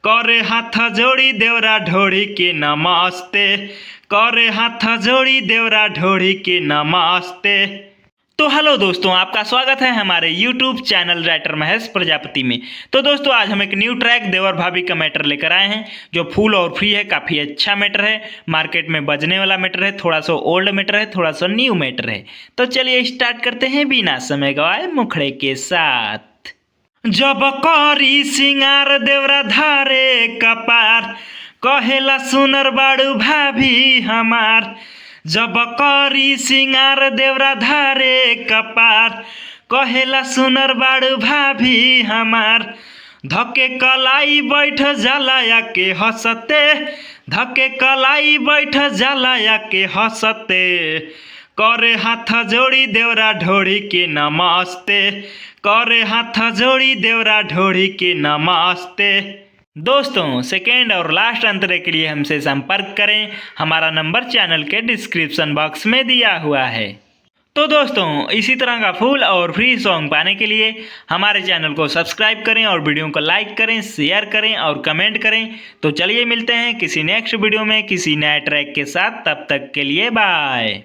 करे हाथ जोड़ी देवरा ढोड़ी के नमस्ते, करे हाथ जोड़ी देवरा ढोड़ी के नमस्ते। तो हेलो दोस्तों, आपका स्वागत है हमारे YouTube channel writer Mahesh Prajapati में। तो दोस्तों आज हम एक न्यू ट्रैक देवर भाभी का मैटर लेकर आए हैं जो फुल और फ्री है। काफ़ी अच्छा मैटर है, मार्केट में बजने वाला मैटर है, थोड़ा सा ओल्ड मैटर है, थोड़ा सा न्यू मैटर है। तो चलिए स्टार्ट करते हैं बिना समय गवाए मुखड़े के साथ। जब करी सिंगार देवरा धारे कपार, कहेला सुनर बाड़ू भाभी हमार। जब करी सिंगार देवरा धारे कपार, कहेला सुनर बाड़ू भाभी हमार। धके कलाई बैठ जलाया के हंसते, धके कलाई बैठ जलाया के हंसते। करे हाथ जोड़ी देवरा ढोड़ी के नमस्ते, करे हाथ जोड़ी देवरा ढोड़ी के नमस्ते। दोस्तों सेकेंड और लास्ट अंतरे के लिए हमसे संपर्क करें। हमारा नंबर चैनल के डिस्क्रिप्शन बॉक्स में दिया हुआ है। तो दोस्तों इसी तरह का फुल और फ्री सॉन्ग पाने के लिए हमारे चैनल को सब्सक्राइब करें और वीडियो को लाइक करें, शेयर करें और कमेंट करें। तो चलिए मिलते हैं किसी नेक्स्ट वीडियो में किसी नए ट्रैक के साथ। तब तक के लिए बाय।